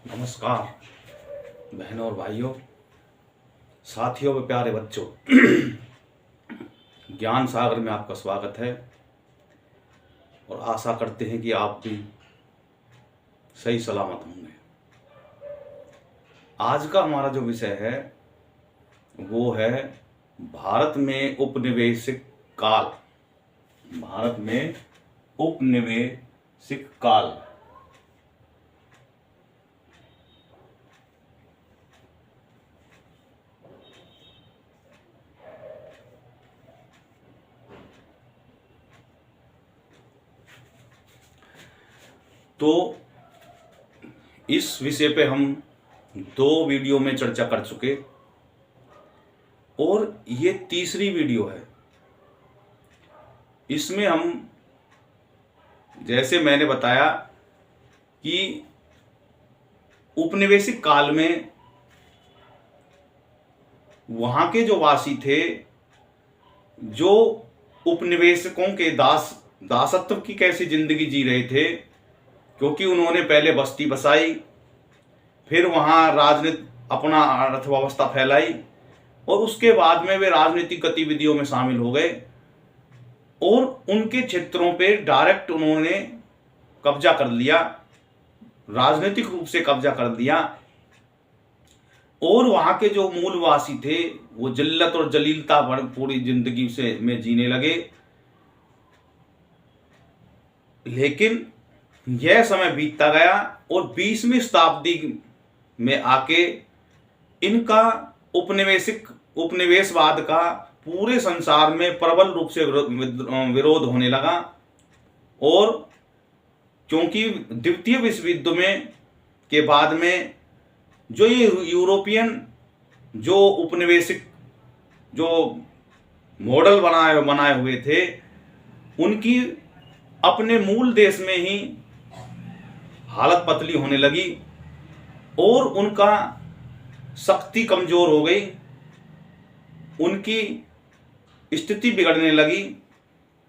नमस्कार बहनों और भाइयों, साथियों व प्यारे बच्चों। ज्ञान सागर में आपका स्वागत है और आशा करते हैं कि आप भी सही सलामत होंगे। आज का हमारा जो विषय है वो है भारत में उपनिवेशिक काल। भारत में उपनिवेशिक काल। तो इस विषय पे हम 2 वीडियो में चर्चा कर चुके और ये तीसरी वीडियो है। इसमें हम, जैसे मैंने बताया कि उपनिवेशिक काल में वहां के जो वासी थे, जो उपनिवेशकों के दासत्व की कैसी जिंदगी जी रहे थे, क्योंकि उन्होंने पहले बस्ती बसाई, फिर वहाँ अपना अर्थव्यवस्था फैलाई और उसके बाद में वे राजनीतिक गतिविधियों में शामिल हो गए और उनके क्षेत्रों पे डायरेक्ट उन्होंने कब्जा कर लिया, राजनीतिक रूप से कब्जा कर दिया। और वहाँ के जो मूलवासी थे वो जिल्लत और जलीलता भर पूरी जिंदगी में जीने लगे। लेकिन यह समय बीतता गया और 20वीं शताब्दी में आके इनका उपनिवेशवाद का पूरे संसार में प्रबल रूप से विरोध होने लगा। और क्योंकि द्वितीय विश्व युद्ध में के बाद में जो ये यूरोपियन जो उपनिवेशिक जो मॉडल बनाए हुए थे, उनकी अपने मूल देश में ही हालत पतली होने लगी और उनका शक्ति कमजोर हो गई, उनकी स्थिति बिगड़ने लगी।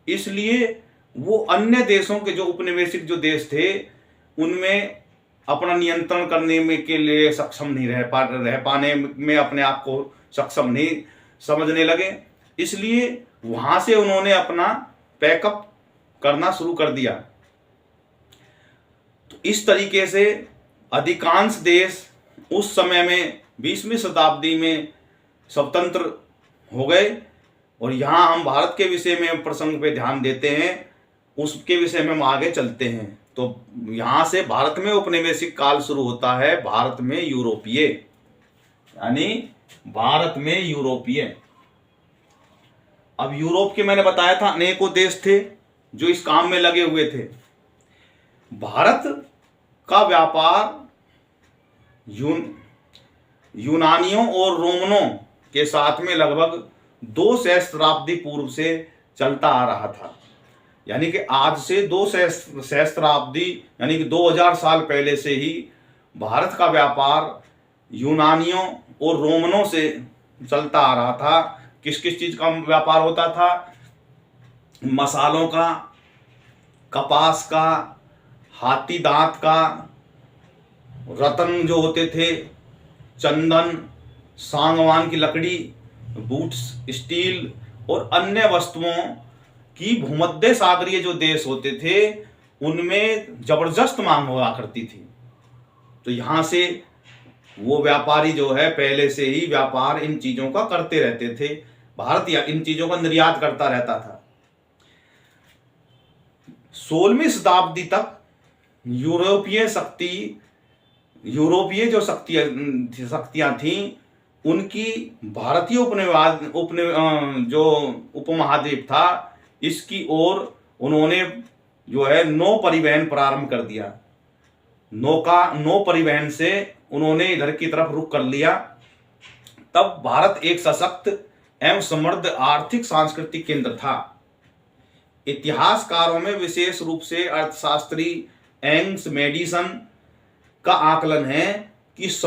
इसलिए वो अन्य देशों के जो उपनिवेशिक जो देश थे उनमें अपना नियंत्रण करने में के लिए सक्षम नहीं रह पाने में अपने आप को सक्षम नहीं समझने लगे। इसलिए वहां से उन्होंने अपना पैकअप करना शुरू कर दिया। तो इस तरीके से अधिकांश देश उस समय में 20वीं शताब्दी में स्वतंत्र हो गए। और यहाँ हम भारत के विषय में प्रसंग पे ध्यान देते हैं, उसके विषय में हम आगे चलते हैं। तो यहाँ से भारत में उपनिवेशिक काल शुरू होता है, भारत में यूरोपीय, यानी भारत में यूरोपीय। अब यूरोप के मैंने बताया था अनेकों देश थे जो इस काम में लगे हुए थे। भारत का व्यापार यूनानियों और रोमनों के साथ में लगभग 2 सहस्त्राब्दी पूर्व से चलता आ रहा था। यानी कि आज से 2 सहस्त्राब्दी यानी कि 2000 साल पहले से ही भारत का व्यापार यूनानियों और रोमनों से चलता आ रहा था। किस किस चीज का व्यापार होता था? मसालों का, कपास का, हाथी दांत का, रत्न जो होते थे, चंदन, सागवान की लकड़ी, बूट्स, स्टील और अन्य वस्तुओं की भूमध्य सागरीय जो देश होते थे उनमें जबरदस्त मांग हुआ करती थी। तो यहां से वो व्यापारी जो है पहले से ही व्यापार इन चीजों का करते रहते थे। भारत या इन चीजों का निर्यात करता रहता था। 16वीं शताब्दी तक यूरोपीय जो शक्तियां थीं उनकी भारतीय जो उपमहाद्वीप था इसकी ओर उन्होंने जो है नौ परिवहन प्रारंभ कर दिया। नौ परिवहन से उन्होंने इधर की तरफ रुख कर लिया। तब भारत एक सशक्त एवं समृद्ध आर्थिक सांस्कृतिक केंद्र था। इतिहासकारों में विशेष रूप से अर्थशास्त्री एंग्स मेडिसन का आकलन है कि उस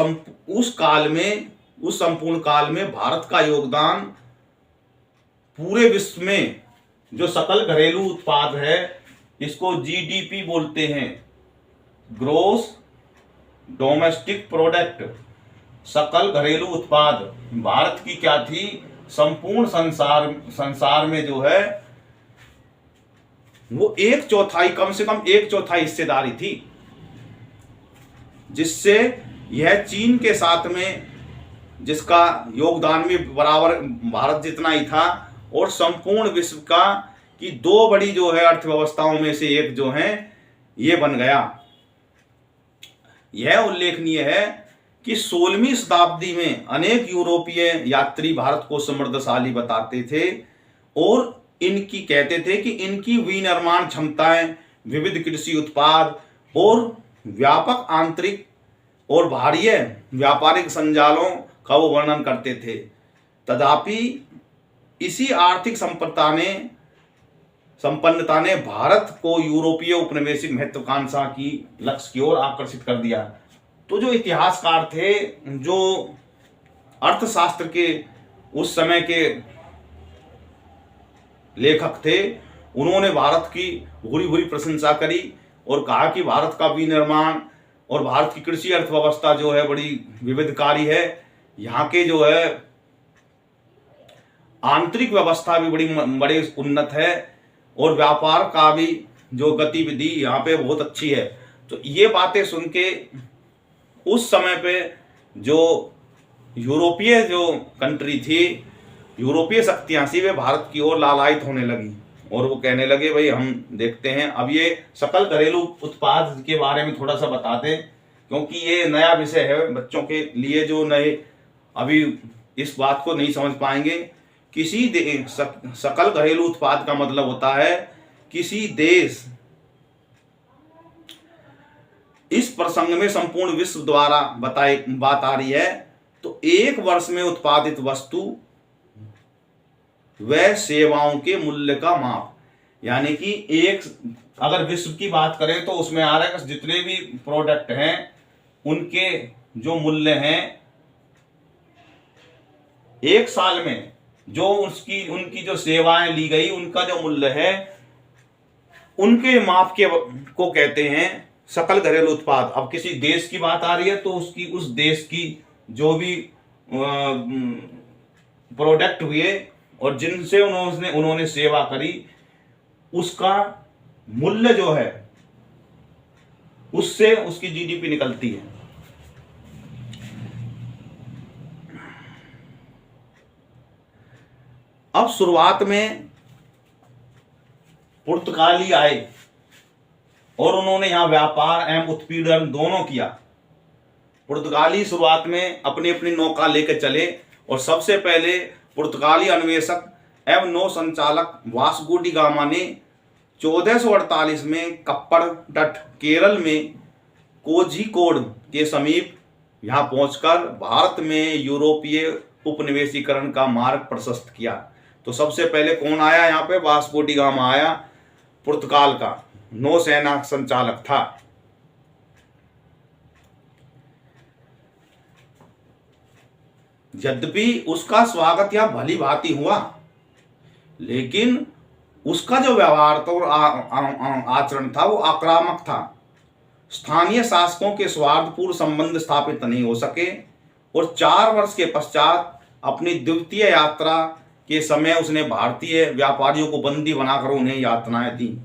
संपूर्ण काल में भारत का योगदान पूरे विश्व में जो सकल घरेलू उत्पाद है, इसको जीडीपी बोलते हैं, ग्रोस डोमेस्टिक प्रोडक्ट, सकल घरेलू उत्पाद भारत की क्या थी, संपूर्ण संसार में जो है वो 1/4, कम से कम 1/4 हिस्सेदारी थी, जिससे यह चीन के साथ में जिसका योगदान भी बराबर भारत जितना ही था, और संपूर्ण विश्व का की दो बड़ी जो है अर्थव्यवस्थाओं में से एक जो है ये बन गया। यह उल्लेखनीय है कि 16वीं शताब्दी में अनेक यूरोपीय यात्री भारत को समृद्धशाली बताते थे और इनकी कहते थे कि इनकी विनिर्माण क्षमताएं, विविध कृषि उत्पाद और व्यापक आंतरिक और बाह्य व्यापारिक संजालों का वो वर्णन करते थे। तथापि इसी आर्थिक संपन्नता ने भारत को यूरोपीय उपनिवेशिक महत्वाकांक्षा की लक्ष्य की ओर आकर्षित कर दिया। तो जो इतिहासकार थे, जो अर्थशास्त्र के उस समय के लेखक थे, उन्होंने भारत की भूरी भूरी प्रशंसा करी और कहा कि भारत का विनिर्माण और भारत की कृषि अर्थव्यवस्था जो है बड़ी विविधकारी है, यहाँ के जो है आंतरिक व्यवस्था भी बड़ी उन्नत है और व्यापार का भी जो गतिविधि यहाँ पे बहुत अच्छी है। तो ये बातें सुन के उस समय पे जो यूरोपीय जो कंट्री थी, यूरोपीय शक्तियां सी, वे भारत की ओर लालायित होने लगी और वो कहने लगे भाई हम देखते हैं। अब ये सकल घरेलू उत्पाद के बारे में थोड़ा सा बता दें, क्योंकि ये नया विषय है बच्चों के लिए जो नए अभी इस बात को नहीं समझ पाएंगे। सकल घरेलू उत्पाद का मतलब होता है किसी देश, इस प्रसंग में संपूर्ण विश्व द्वारा बात आ रही है, तो एक वर्ष में उत्पादित वस्तु व सेवाओं के मूल्य का माप। यानी कि एक अगर विश्व की बात करें तो उसमें आ रहा है कि जितने भी प्रोडक्ट हैं उनके जो मूल्य हैं एक साल में, जो उनकी जो सेवाएं ली गई उनका जो मूल्य है, उनके माप को कहते हैं सकल घरेलू उत्पाद। अब किसी देश की बात आ रही है तो उस देश की जो भी प्रोडक्ट हुए और जिनसे उन्होंने सेवा करी, उसका मूल्य जो है उससे उसकी जीडीपी निकलती है। अब शुरुआत में पुर्तगाली आए और उन्होंने यहां व्यापार एवं उत्पीड़न दोनों किया। पुर्तगाली शुरुआत में अपनी अपनी नौका लेकर चले और सबसे पहले पुर्तगाली अन्वेषक एवं नौ संचालक वास्को डी गामा ने 1448 में कप्पड़ तट केरल में कोझिकोड के समीप यहाँ पहुंचकर भारत में यूरोपीय उपनिवेशीकरण का मार्ग प्रशस्त किया। तो सबसे पहले कौन आया यहाँ पे? वास्को डी गामा आया, पुर्तगाल का नौसेना संचालक था। यद्यपि उसका स्वागत यहाँ भली भांति हुआ, लेकिन उसका जो व्यवहार था और आचरण था वो आक्रामक था। स्थानीय शासकों के स्वार्थपूर्ण संबंध स्थापित नहीं हो सके और 4 वर्ष के पश्चात अपनी द्वितीय यात्रा के समय उसने भारतीय व्यापारियों को बंदी बनाकर उन्हें यातनाएं दी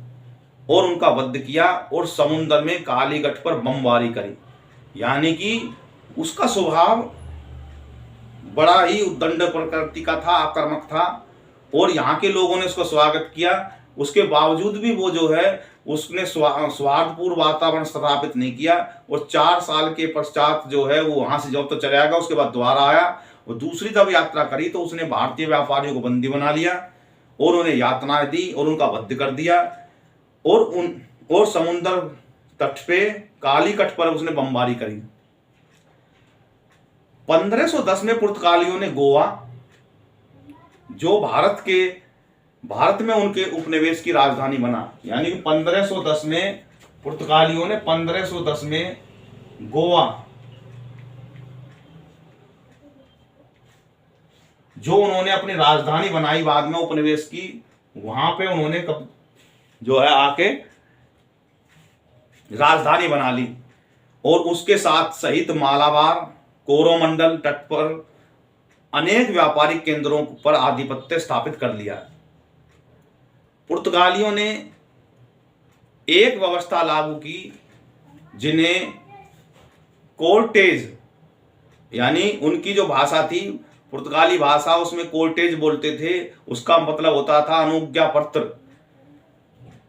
और उनका वध किया और समुद्र में कालीगढ़ पर बमबारी करी। यानी कि उसका स्वभाव बड़ा ही उद्दंड प्रकृति का था, आक्रामक था और यहाँ के लोगों ने उसका स्वागत किया। उसके बावजूद भी वो जो है उसने स्वार्थपूर्ण वातावरण स्थापित नहीं किया और 4 साल के पश्चात जो है वो वहां से जब तो चला गया, उसके बाद दोबारा आया और दूसरी जब यात्रा करी तो उसने भारतीय व्यापारियों को बंदी बना लिया और उन्हें यातनाएं दी और उनका वध कर दिया और समुद्र तट पे कालीकट पर उसने बमबारी करी। 1510 में पुर्तगालियों ने गोवा, जो भारत में उनके उपनिवेश की राजधानी बना, यानी कि 1510 में पुर्तगालियों ने 1510 में गोवा, जो उन्होंने अपनी राजधानी बनाई बाद में उपनिवेश की, वहां पे उन्होंने जो है आके राजधानी बना ली और उसके साथ सहित मालाबार कोरोमंडल तट पर अनेक व्यापारिक केंद्रों पर आधिपत्य स्थापित कर लिया। पुर्तगालियों ने एक व्यवस्था लागू की जिन्हें कोर्टेज, यानी उनकी जो भाषा थी पुर्तगाली भाषा, उसमें कोर्टेज बोलते थे, उसका मतलब होता था अनुज्ञा पत्र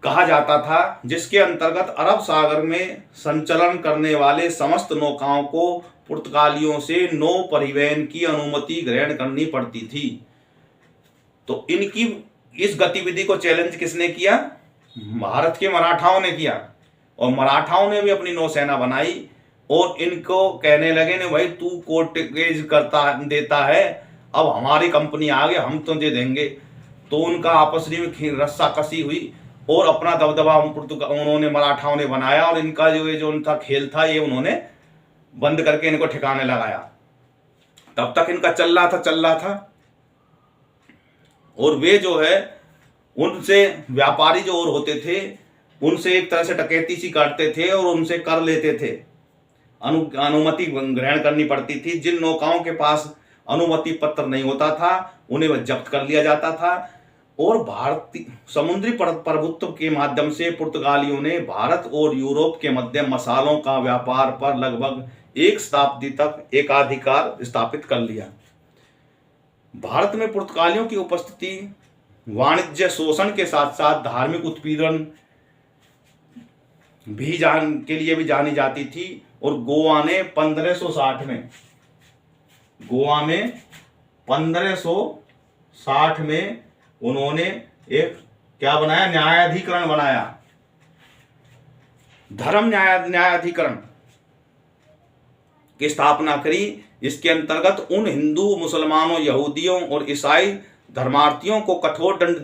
कहा जाता था, जिसके अंतर्गत अरब सागर में संचलन करने वाले समस्त नौकाओं को पुर्तगालियों से नौ परिवहन की अनुमति ग्रहण करनी पड़ती थी। तो इनकी इस गतिविधि को चैलेंज किसने किया? भारत के मराठाओं ने किया, और मराठाओं ने भी अपनी नौसेना बनाई और इनको कहने लगे ने भाई तू कोर्टेज करता देता है, अब हमारी कंपनी आ गई, हम तुझे देंगे। तो उनका आपस में रस्सा कसी हुई और अपना दबदबा उन्होंने मराठाओं ने बनाया, और इनका जो उनका खेल था ये उन्होंने बंद करके इनको ठिकाने लगाया। तब तक इनका चल रहा था और वे जो है उनसे व्यापारी जो और होते थे उनसे एक तरह से डकैती सी करते थे और उनसे कर लेते थे, अनुमति ग्रहण करनी पड़ती थी। जिन नौकाओं के पास अनुमति पत्र नहीं होता था उन्हें जब्त कर लिया जाता था। और भारतीय समुद्री प्रभुत्व के माध्यम से पुर्तगालियों ने भारत और यूरोप के मध्य मसालों का व्यापार पर लगभग एक शताब्दी तक एकाधिकार स्थापित कर लिया। भारत में पुर्तगालियों की उपस्थिति वाणिज्य शोषण के साथ साथ धार्मिक उत्पीड़न के लिए भी जानी जाती थी। और गोवा ने 1560 में उन्होंने एक क्या बनाया, न्यायाधिकरण बनाया, धर्म न्यायाधिकरण की स्थापना करी। इसके अंतर्गत उन हिंदू, मुसलमानों, यहूदियों और ईसाई धर्मार्थियों को कठोर दंड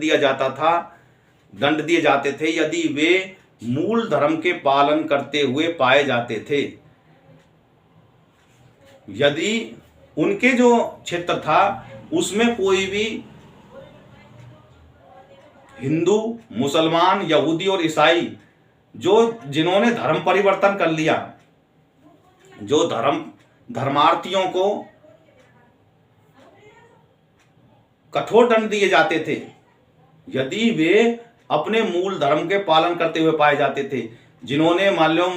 दिए जाते थे यदि वे मूल धर्म के पालन करते हुए पाए जाते थे। यदि उनके जो क्षेत्र था उसमें कोई भी हिंदू, मुसलमान, यहूदी और ईसाई जिन्होंने धर्म परिवर्तन कर लिया, जो धर्मार्थियों को कठोर दंड दिए जाते थे यदि वे अपने मूल धर्म के पालन करते हुए पाए जाते थे। जिन्होंने मान लो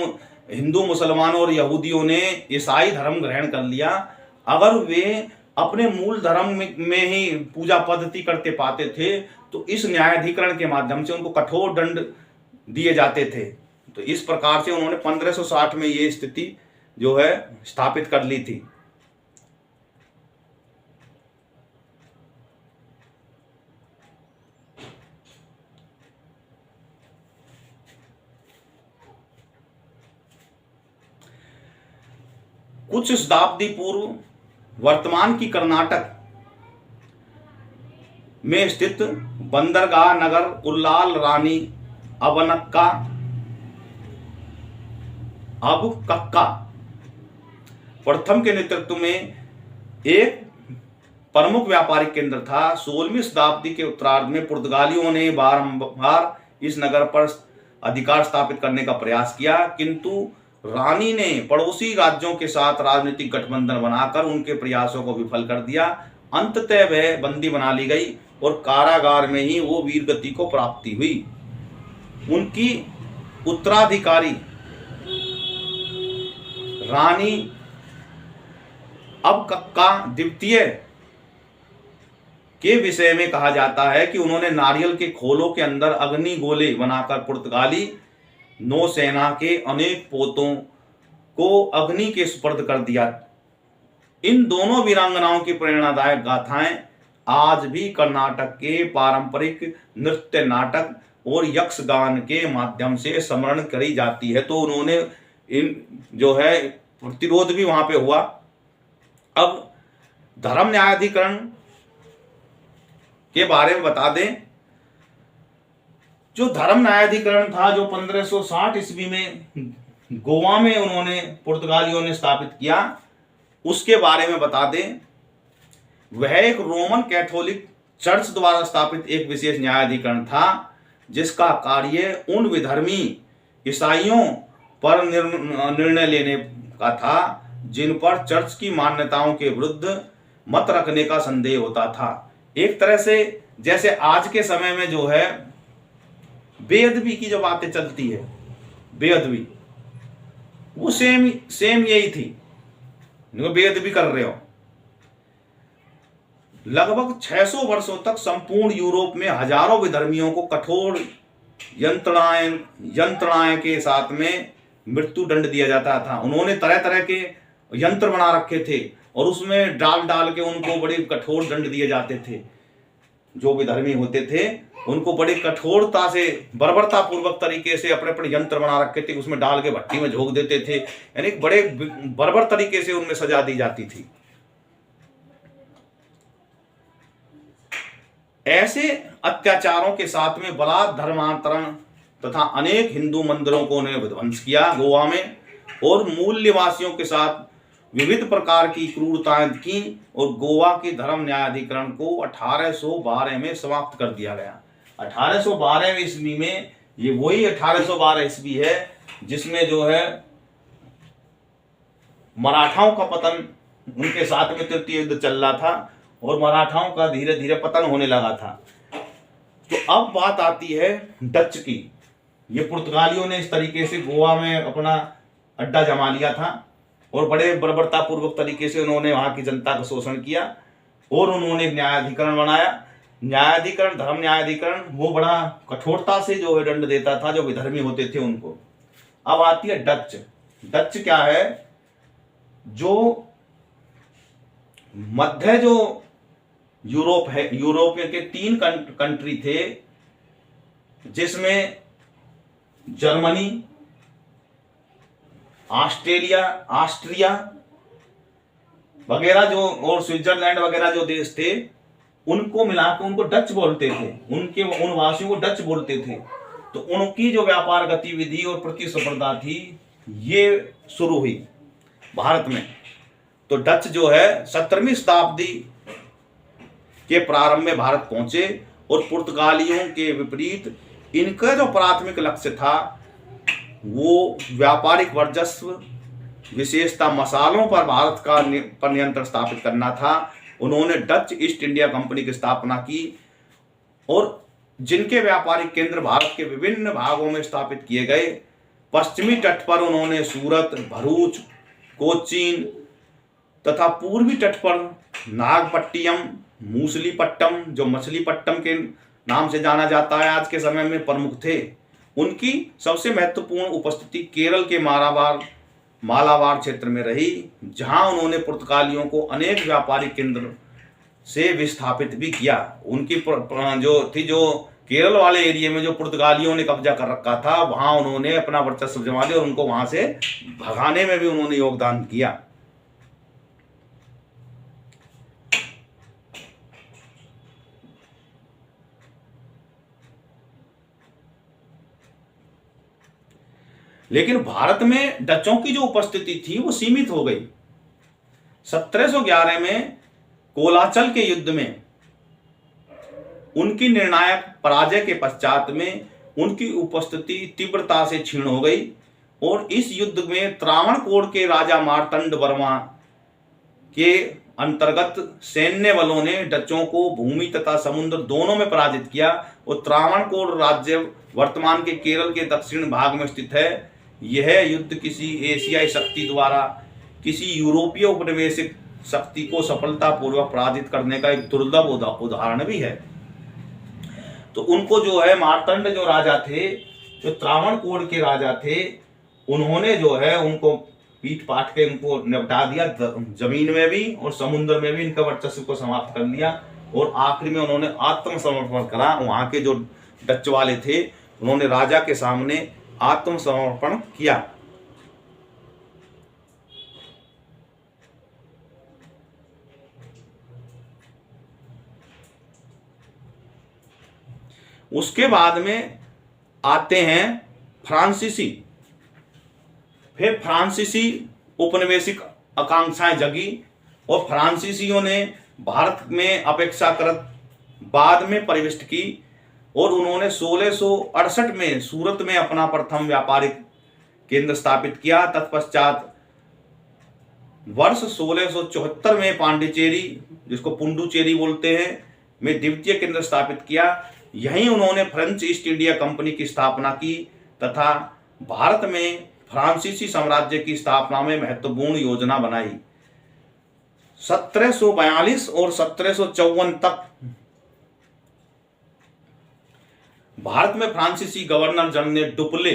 हिंदू, मुसलमानों और यहूदियों ने ईसाई धर्म ग्रहण कर लिया, अगर वे अपने मूल धर्म में ही पूजा पद्धति करते पाते थे तो इस न्यायाधिकरण के माध्यम से उनको कठोर दंड दिए जाते थे। तो इस प्रकार से उन्होंने 1560 में ये स्थिति जो है स्थापित कर ली थी। कुछ शताब्दी पूर्व वर्तमान की कर्नाटक में स्थित बंदरगाह नगर उल्लाल रानी अबनक्का अब कक्का प्रथम के नेतृत्व में एक प्रमुख व्यापारिक केंद्र था। 16वीं शताब्दी के उत्तरार्ध में पुर्तगालियों ने बारंबार इस नगर पर अधिकार स्थापित करने का प्रयास किया, किंतु रानी ने पड़ोसी राज्यों के साथ राजनीतिक गठबंधन बनाकर उनके प्रयासों को विफल कर दिया। अंततः वह बंदी बना ली गई और कारागार में ही वो वीरगति को प्राप्ति हुई। उनकी उत्तराधिकारी रानी अब कक्का द्वितीय के विषय में कहा जाता है कि उन्होंने नारियल के खोलों के अंदर अग्नि गोले बनाकर पुर्तगाली नौसेना के अनेक पोतों को अग्नि के सुपर्द कर दिया। इन दोनों वीरांगनाओं की प्रेरणादायक गाथाएं आज भी कर्नाटक के पारंपरिक नृत्य, नाटक और यक्षगान के माध्यम से स्मरण करी जाती है। तो उन्होंने इन जो है प्रतिरोध भी वहां पे हुआ। अब धर्म न्यायाधिकरण के बारे में बता दें। जो धर्म न्यायाधिकरण था जो 1560 ईस्वी में गोवा में उन्होंने पुर्तगालियों ने स्थापित किया, उसके बारे में बता दें। वह एक रोमन कैथोलिक चर्च द्वारा स्थापित एक विशेष न्यायाधिकरण था जिसका कार्य उन विधर्मी ईसाइयों पर निर्णय लेने का था, जिन पर चर्च की मान्यताओं के विरुद्ध मत रखने का संदेह होता था। एक तरह से जैसे आज के समय में जो है बेअदबी की जो बातें चलती है, बेअदबी, वो सेम यही थी, बेअदबी कर रहे हो। लगभग 600 वर्षों तक संपूर्ण यूरोप में हजारों विधर्मियों को कठोर यंत्रणाएं के साथ में मृत्यु दंड दिया जाता था। उन्होंने तरह तरह के यंत्र बना रखे थे और उसमें डाल डाल के उनको बड़े कठोर दंड दिए जाते थे। जो विधर्मी होते थे उनको बड़ी कठोरता से बर्बरता पूर्वक तरीके से अपने अपने यंत्र बना रखे थे, उसमें डाल के भट्टी में झोंक देते थे, यानी बड़े बर्बर तरीके से उनमें सजा दी जाती थी। ऐसे अत्याचारों के साथ में बलात् धर्मांतरण तथा अनेक हिंदू मंदिरों को उन्होंने विध्वंस किया गोवा में, और मूल निवासियों के साथ विविध प्रकार की क्रूरताएं की, और गोवा के धर्म न्यायाधिकरण को 1812 में समाप्त कर दिया गया। 1812 ईस्वी में, ये वही 1812 ईस्वी है जिसमें जो है मराठाओं का पतन, उनके साथ में तृतीय युद्ध चल रहा था और मराठाओं का धीरे धीरे पतन होने लगा था। तो अब बात आती है डच की। ये पुर्तगालियों ने इस तरीके से गोवा में अपना अड्डा जमा लिया था और बड़े बर्बरता पूर्वक तरीके से उन्होंने वहां की जनता का शोषण किया, और उन्होंने न्यायाधिकरण बनाया। न्यायाधिकरण, धर्म न्यायाधिकरण, वो बड़ा कठोरता से जो है दंड देता था जो विधर्मी होते थे उनको। अब आती है डच। डच क्या है? जो मध्य जो यूरोप है, यूरोप के 3 कंट्री थे, जिसमें जर्मनी, ऑस्ट्रिया वगैरह जो, और स्विट्जरलैंड वगैरह जो देश थे, उनको मिलाकर उनको डच बोलते थे, उन वासियों को डच बोलते थे। तो उनकी जो व्यापार गतिविधि और प्रतिस्पर्धा थी, ये शुरू हुई भारत में। तो डच जो है 17वीं शताब्दी के प्रारंभ में भारत पहुंचे, और पुर्तगालियों के विपरीत इनका जो प्राथमिक लक्ष्य था वो व्यापारिक वर्चस्व, विशेषता मसालों पर भारत का पर नियंत्रण स्थापित करना था। उन्होंने डच ईस्ट इंडिया कंपनी की स्थापना की, और जिनके व्यापारिक केंद्र भारत के विभिन्न भागों में स्थापित किए गए। पश्चिमी तट पर उन्होंने सूरत, भरूच, कोचीन तथा पूर्वी तट पर नागपट्टिनम, मूसलीपट्टम, जो मछलीपट्टम के नाम से जाना जाता है, आज के समय में प्रमुख थे। उनकी सबसे महत्वपूर्ण उपस्थिति केरल के मालाबार क्षेत्र में रही, जहां उन्होंने पुर्तगालियों को अनेक व्यापारिक केंद्र से विस्थापित भी किया। उनकी जो केरल वाले एरिया में जो पुर्तगालियों ने कब्जा कर रखा था, वहां उन्होंने अपना वर्चस्व जमा दिया और उनको वहां से भगाने में भी उन्होंने योगदान किया। लेकिन भारत में डचों की जो उपस्थिति थी वो सीमित हो गई। 1711 में कोलाचल के युद्ध में उनकी निर्णायक पराजय के पश्चात में उनकी उपस्थिति तीव्रता से क्षीण हो गई, और इस युद्ध में त्रावणकोर के राजा मार्तंड वर्मा के अंतर्गत सैन्य बलों ने डचों को भूमि तथा समुद्र दोनों में पराजित किया, और त्रावणकोर राज्य वर्तमान के केरल के दक्षिण भाग में स्थित है। यह युद्ध किसी एशियाई शक्ति द्वारा किसी यूरोपीय उपनिवेशिक शक्ति को सफलतापूर्वक पराजित करने का एक दुर्लभ उदाहरण भी है। तो उनको जो है मार्तंड जो राजा थे, जो त्रावणकोर के राजा थे, उन्होंने जो है उनको पीट पाट के उनको निपटा दिया, जमीन में भी और समुद्र में भी इनका वर्चस्व को समाप्त कर लिया, और आखिरी में उन्होंने आत्मसमर्पण करा। वहां के जो डच वाले थे उन्होंने राजा के सामने आत्मसमर्पण किया। उसके बाद में आते हैं फ्रांसीसी। फिर फ्रांसीसी उपनिवेशिक आकांक्षाएं जगी, और फ्रांसीसियों ने भारत में अपेक्षाकृत बाद में प्रविष्ट की, और उन्होंने 1668 में सूरत में अपना प्रथम व्यापारिक केंद्र स्थापित किया। तत्पश्चात वर्ष 1674 में पांडिचेरी, जिसको पुडुचेरी बोलते हैं, में द्वितीय केंद्र स्थापित किया। यहीं उन्होंने फ्रेंच ईस्ट इंडिया कंपनी की स्थापना की तथा भारत में फ्रांसीसी साम्राज्य की स्थापना में महत्वपूर्ण योजना बनाई। 1742 और 1754 तक भारत में फ्रांसीसी गवर्नर जनरल डुप्ले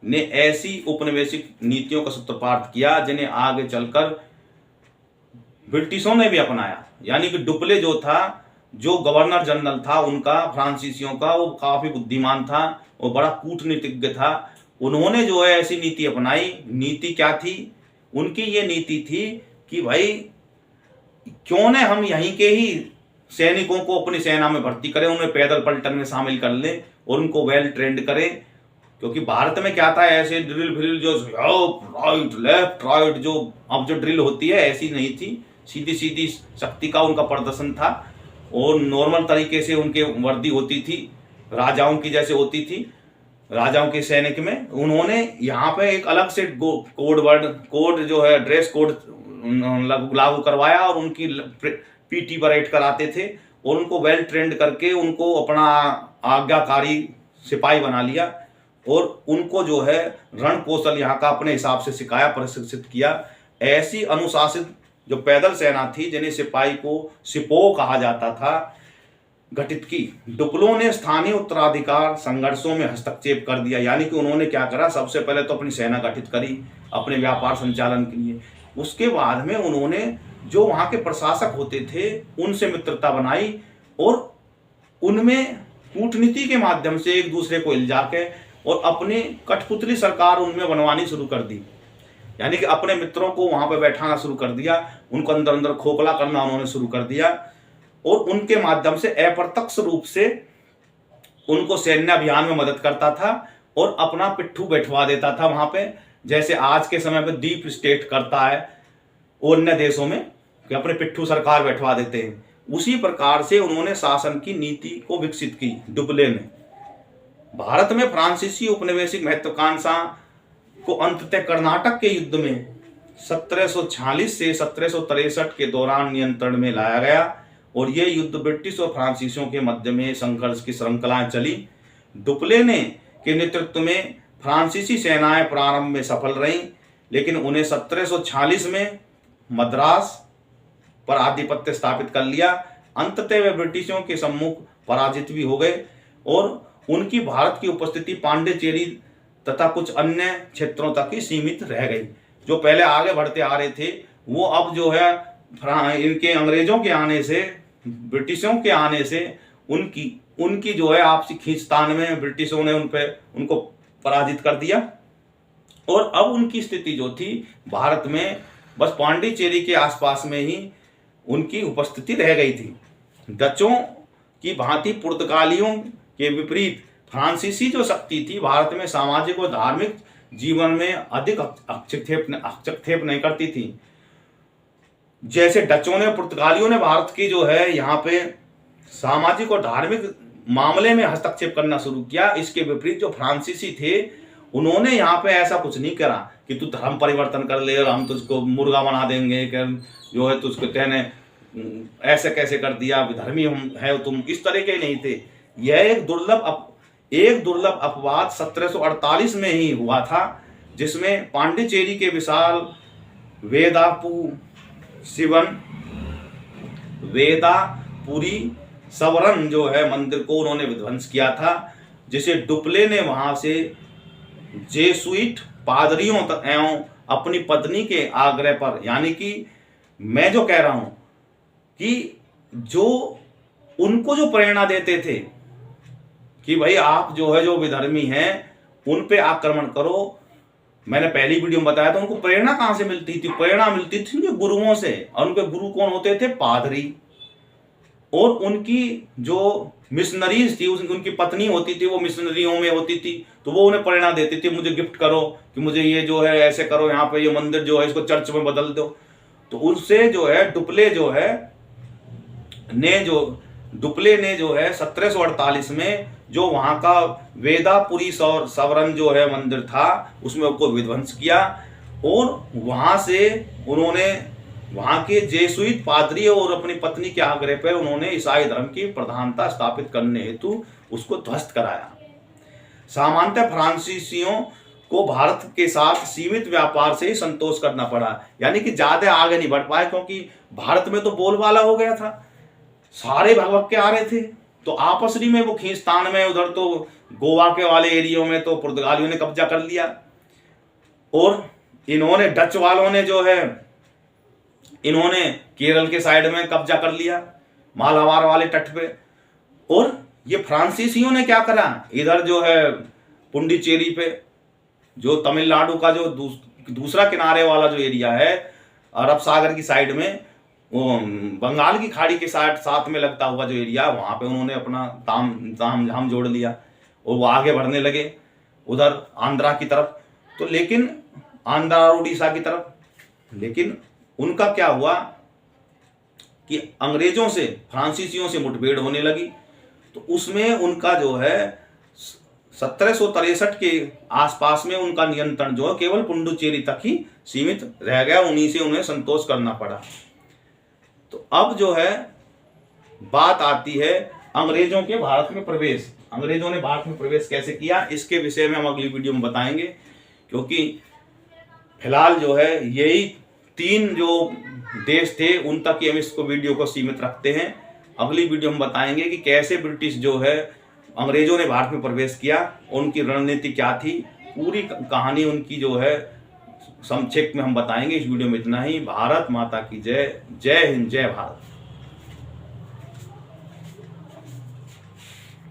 ने ऐसी उपनिवेशिक नीतियों का सूत्रपात किया जिन्हें आगे चलकर ब्रिटिशों ने भी अपनाया। यानी कि डुप्ले जो था, जो गवर्नर जनरल था उनका, फ्रांसीसियों का, वो काफी बुद्धिमान था और बड़ा कूटनीतिज्ञ था। उन्होंने जो है ऐसी नीति अपनाई। नीति क्या थी उनकी? ये नीति थी कि भाई क्यों न हम यहीं के ही सैनिकों को अपनी सेना में भर्ती करें, उन्हें पैदल पलटन में शामिल कर लें और उनको वेल ट्रेंड करें। क्योंकि भारत में क्या था, ऐसे ड्रिल फ्रिल जो राइट लेफ्ट राइट जो अब जो ड्रिल होती है ऐसी नहीं थी, सीधी सीधी शक्ति का उनका प्रदर्शन था और नॉर्मल तरीके से उनके वर्दी होती थी, राजाओं की जैसे होती थी, राजाओं के सैनिक में। उन्होंने यहाँ पे एक अलग से कोड जो है ड्रेस कोड लागू करवाया और उनकी पीटी परेड कराते थे और उनको वेल ट्रेंड करके उनको अपना आज्ञाकारी सिपाही बना लिया और उनको जो है रण कौशल यहाँ का अपने हिसाब से सिखाया, प्रशिक्षित किया। ऐसी अनुशासित जो पैदल सेना थी, जिन्हें सिपाही को सिपो कहा जाता था, गठित की। डुप्लो ने स्थानीय उत्तराधिकार संघर्षों में हस्तक्षेप कर दिया। यानी कि उन्होंने क्या करा, सबसे पहले तो अपनी सेना गठित करी अपने व्यापार संचालन के लिए। उसके बाद में उन्होंने जो वहाँ के प्रशासक होते थे उनसे मित्रता बनाई और उनमें कूटनीति के माध्यम से एक दूसरे को इल्जा के और अपनी कठपुतली सरकार उनमें बनवानी शुरू कर दी। यानी कि अपने मित्रों को वहाँ पे बैठाना शुरू कर दिया, उनको अंदर अंदर खोखला करना उन्होंने शुरू कर दिया और उनके माध्यम से अप्रत्यक्ष रूप से उनको सैन्य अभियान में मदद करता था और अपना पिट्ठू बैठवा देता था वहाँ पे। जैसे आज के समय पे डीप स्टेट करता है अन्य देशों में कि अपने पिट्ठू सरकार बैठवा देते हैं, उसी प्रकार से उन्होंने शासन की नीति को विकसित की डुप्ले ने। भारत में फ्रांसीसी उपनिवेशिक महत्वाकांक्षा को अंततः कर्नाटक के युद्ध में 1746 से 1763 के दौरान नियंत्रण में लाया गया और यह युद्ध ब्रिटिश और फ्रांसीसियों के मध्य में संघर्ष की श्रृंखलाएं चली। डुप्ले ने के नेतृत्व में फ्रांसीसी सेनाएं प्रारंभ में सफल रहीं, लेकिन उन्हें 1746 में मद्रास पर आधिपत्य स्थापित कर लिया। अंततः वे ब्रिटिशों के सम्मुख पराजित भी हो गए और उनकी भारत की उपस्थिति पांडिचेरी तथा कुछ अन्य क्षेत्रों तक ही सीमित रह गई। जो पहले आगे बढ़ते आ रहे थे वो अब जो है इनके अंग्रेजों के आने से, ब्रिटिशों के आने से उनकी जो है आपसी खींचतान में ब्रिटिशों ने उनको पराजित कर दिया और अब उनकी स्थिति जो थी भारत में बस पांडिचेरी के आसपास में ही उनकी उपस्थिति रह गई थी। डचों की भांति पुर्तगालियों के विपरीत फ्रांसीसी जो शक्ति थी भारत में सामाजिक और धार्मिक जीवन में अधिक हस्तक्षेप नहीं करती थी। जैसे डचों ने, पुर्तगालियों ने भारत की जो है यहाँ पे सामाजिक और धार्मिक मामले में हस्तक्षेप करना शुरू किया, इसके विपरीत जो फ्रांसीसी थे उन्होंने यहाँ पे ऐसा कुछ नहीं करा कि तू धर्म परिवर्तन कर ले और हम तुझको मुर्गा बना देंगे, जो है तुझको कहने ऐसे कैसे कर दिया, विधर्मी है तुम, इस तरह के नहीं थे। यह एक दुर्लभ अपवाद 1748 में ही हुआ था, जिसमें पांडिचेरी के विशाल वेदापुरी सवरन जो है मंदिर को उन्होंने विध्वंस किया था, जिसे डुप्ले ने वहां से जेसुइट पादरियों एवं अपनी पत्नी के आग्रह पर, यानी कि मैं जो कह रहा हूं कि जो उनको जो प्रेरणा देते थे कि भाई आप जो है जो विधर्मी हैं उन पे आक्रमण करो, मैंने पहली वीडियो में बताया था उनको प्रेरणा कहां से मिलती थी? प्रेरणा मिलती थी उनके गुरुओं से, और उनके गुरु कौन होते थे? पादरी। और उनकी जो मिशनरीज थी, उनकी पत्नी होती थी, वो मिशनरियों में होती थी, तो वो उन्हें प्रेरणा देती थी, मुझे गिफ्ट करो कि मुझे ये जो है ऐसे करो, यहाँ पे ये मंदिर जो है इसको चर्च में बदल दो। तो उससे जो है डुप्ले ने जो है 1748 में जो वहाँ का वेदापुरी सवरन जो है मंदिर था उसमें उसको विध्वंस किया, और वहाँ से उन्होंने वहाँ के जेसुइट पादरी और अपनी पत्नी के आग्रह पर उन्होंने ईसाई धर्म की प्रधानता स्थापित करने हेतु उसको ध्वस्त कराया। सामान्यतः फ्रांसीसियों को भारत के साथ सीमित व्यापार से ही संतोष करना पड़ा, यानी कि ज्यादा आगे नहीं बढ़ पाए, क्योंकि भारत में तो बोलबाला हो गया था, सारे भगवत के आ रहे थे, तो आपसरी में वो खींचतान में उधर तो गोवा के वाले एरियो में तो पुर्तगालियों ने कब्जा कर लिया, और इन्होंने डच वालों ने जो है इन्होंने केरल के साइड में कब्जा कर लिया मालाबार वाले तट पे। और ये फ्रांसीसियों ने क्या करा, इधर जो है पुंडीचेरी पे जो तमिलनाडु का जो दूसरा किनारे वाला जो एरिया है अरब सागर की साइड में, वो बंगाल की खाड़ी के साथ में लगता हुआ जो एरिया, वहां पे उन्होंने अपना ताम झाम जोड़ लिया और वो आगे बढ़ने लगे उधर आंध्रा की तरफ, तो लेकिन आंध्रा और उड़ीसा की तरफ। लेकिन उनका क्या हुआ कि अंग्रेजों से फ्रांसीसियों से मुठभेड़ होने लगी, तो उसमें उनका जो है 1763 के आसपास में उनका नियंत्रण जो है केवल पुडुचेरी तक ही सीमित रह गया, उन्हीं से उन्हें संतोष करना पड़ा। तो अब जो है बात आती है अंग्रेजों के भारत में प्रवेश। अंग्रेजों ने भारत में प्रवेश कैसे किया, इसके विषय में हम अगली वीडियो में बताएंगे, क्योंकि फिलहाल जो है यही 3 जो देश थे उन तक ही हम इसको वीडियो को सीमित रखते हैं। अगली वीडियो में बताएंगे कि कैसे ब्रिटिश जो है अंग्रेजों ने भारत में प्रवेश किया, उनकी रणनीति क्या थी, पूरी कहानी उनकी जो है संक्षेप में हम बताएंगे। इस वीडियो में इतना ही। भारत माता की जय। जय हिंद, जय भारत।